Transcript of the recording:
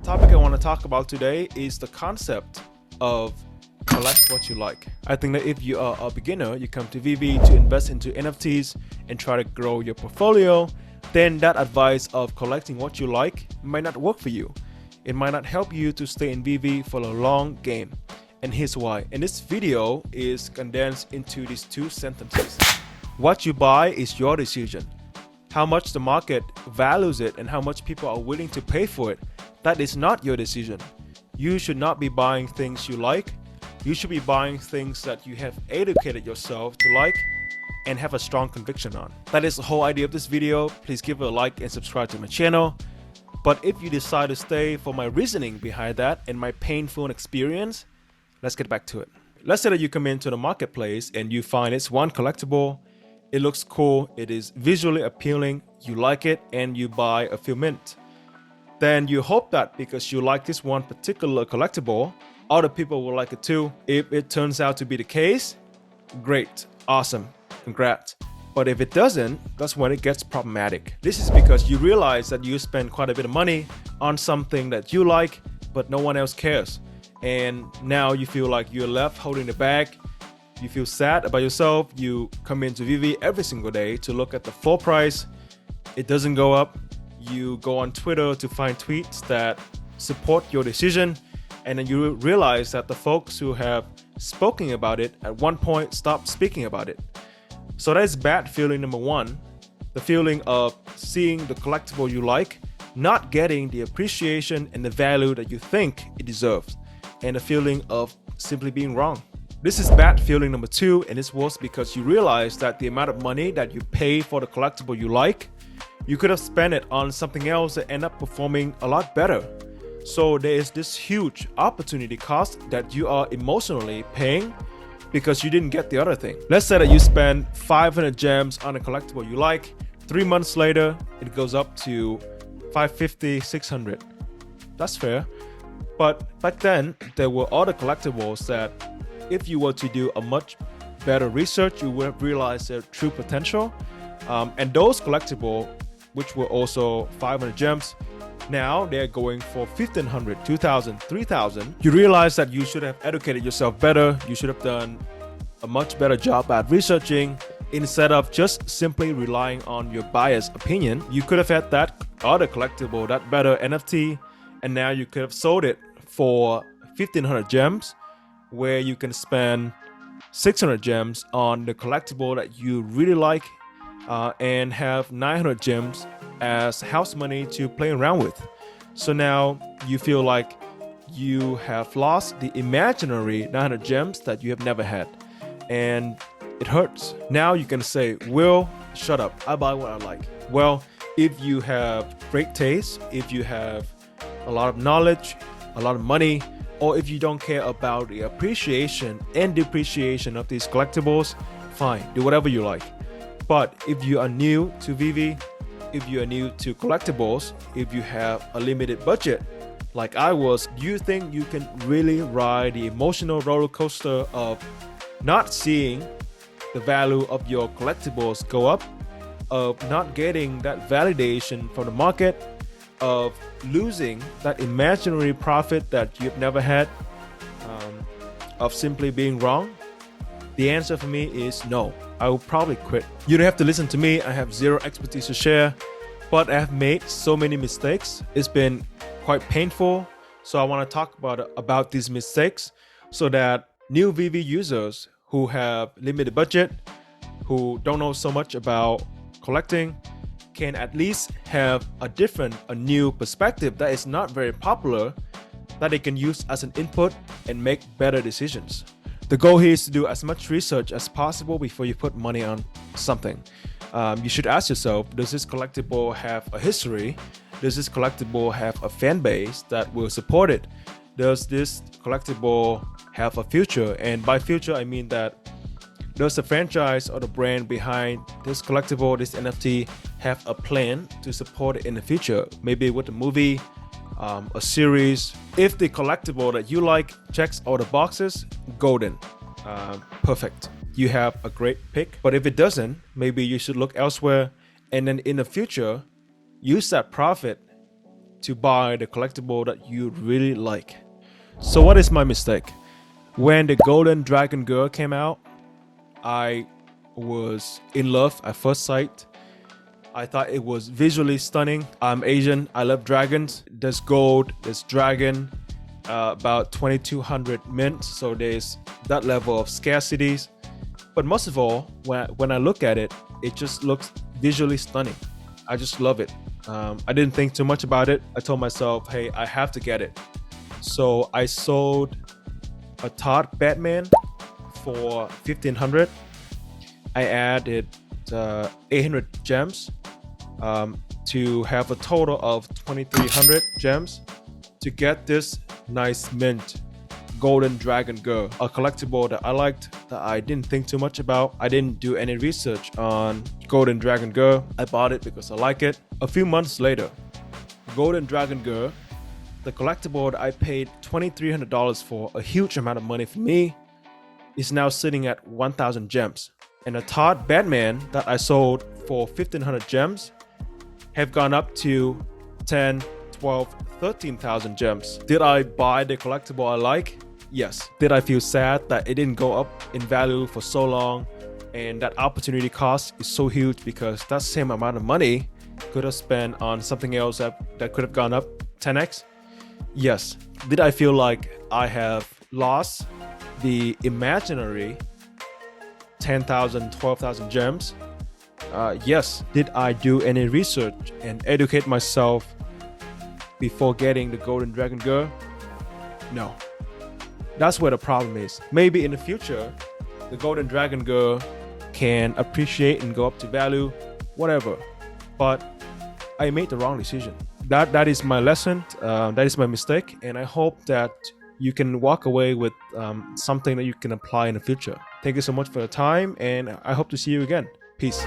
topic I want to talk about today is the concept of collect what you like. I think that if you are a beginner, you come to VeVe to invest into NFTs and try to grow your portfolio, then that advice of collecting what you like might not work for you. It might not help you to stay in VeVe for a long game. And here's why. And this video is condensed into these two sentences. What you buy is your decision. How much the market values it and how much people are willing to pay for it, that is not your decision. You should not be buying things you like. You should be buying things that you have educated yourself to like and have a strong conviction on. That is the whole idea of this video. Please give it a like and subscribe to my channel. But if you decide to stay for my reasoning behind that and my painful experience, let's get back to it. Let's say that you come into the marketplace and you find it's one collectible. It looks cool, it is visually appealing, you like it, and you buy a few mint. Then you hope that because you like this one particular collectible, other people will like it too. If it turns out to be the case, great, awesome, congrats. But if it doesn't, that's when it gets problematic. This is because you realize that you spend quite a bit of money on something that you like, but no one else cares. And now you feel like you're left holding the bag. You feel sad about yourself. You come into VeVe every single day to look at the floor price. It doesn't go up. You go on Twitter to find tweets that support your decision. And then you realize that the folks who have spoken about it at one point stopped speaking about it. So that is bad feeling number one. The feeling of seeing the collectible you like, not getting the appreciation and the value that you think it deserves. And the feeling of simply being wrong. This is bad feeling number two, and it's worse because you realize that the amount of money that you pay for the collectible you like, you could have spent it on something else that end up performing a lot better. So there is this huge opportunity cost that you are emotionally paying because you didn't get the other thing. Let's say that you spend 500 gems on a collectible you like. 3 months later, it goes up to 550, 600. That's fair. But back then, there were other collectibles that if you were to do a much better research, you would have realized their true potential. And those collectibles, which were also 500 gems, now they're going for 1,500, 2,000, 3,000. You realize that you should have educated yourself better. You should have done a much better job at researching instead of just simply relying on your biased opinion. You could have had that other collectible, that better NFT, and now you could have sold it for 1,500 gems, where you can spend 600 gems on the collectible that you really like and have 900 gems as house money to play around with. So now you feel like you have lost the imaginary 900 gems that you have never had, and it hurts. Now you can say, Will, shut up, I buy what I like. Well, if you have great taste, if you have a lot of knowledge, a lot of money, or if you don't care about the appreciation and depreciation of these collectibles, fine, do whatever you like. But if you are new to VeVe, if you are new to collectibles, if you have a limited budget, like I was, do you think you can really ride the emotional roller coaster of not seeing the value of your collectibles go up, of not getting that validation from the market, of losing that imaginary profit that you've never had, of simply being wrong? The answer for me is no. I will probably quit. You don't have to listen to me. I have zero expertise to share, but I have made so many mistakes. It's been quite painful. So I want to talk about these mistakes so that new VeVe users who have limited budget, who don't know so much about collecting, can at least have a new perspective that is not very popular, that they can use as an input and make better decisions. The goal here is to do as much research as possible before you put money on something. You should ask yourself, does this collectible have a history? Does this collectible have a fan base that will support it? Does this collectible have a future? And by future, I mean that does the franchise or the brand behind this collectible, this NFT, have a plan to support it in the future? Maybe with a movie, a series. If the collectible that you like checks all the boxes, golden, perfect. You have a great pick. But if it doesn't, maybe you should look elsewhere, and then in the future, use that profit to buy the collectible that you really like. So what is my mistake? When the Golden Dragon Girl came out, I was in love at first sight. I thought it was visually stunning. I'm Asian, I love dragons. There's gold, there's dragon, about 2200 mint, so there's that level of scarcities. But most of all, when I look at it, it just looks visually stunning. I just love it. I didn't think too much about it. I told myself, hey, I have to get it. So I sold a Todd Batman for 1500. I added 800 gems to have a total of 2300 gems to get this nice mint Golden Dragon Girl, a collectible that I liked, that I didn't think too much about. I didn't do any research on Golden Dragon Girl. I bought it because I like it. A few months later, Golden Dragon Girl, the collectible that I paid $2,300 for, a huge amount of money for me, is now sitting at 1000 gems. And a Todd Batman that I sold for 1500 gems have gone up to 10, 12, 13,000 gems. Did I buy the collectible I like? Yes. Did I feel sad that it didn't go up in value for so long and that opportunity cost is so huge, because that same amount of money could have spent on something else that could have gone up 10x? Yes. Did I feel like I have lost the imaginary 10,000, 12,000 gems? Yes. Did I do any research and educate myself before getting the Golden Dragon Girl? No. That's where the problem is. Maybe in the future, the Golden Dragon Girl can appreciate and go up to value, whatever. But I made the wrong decision. That is my lesson. That is my mistake. And I hope that you can walk away with something that you can apply in the future. Thank you so much for your time, and I hope to see you again. Peace.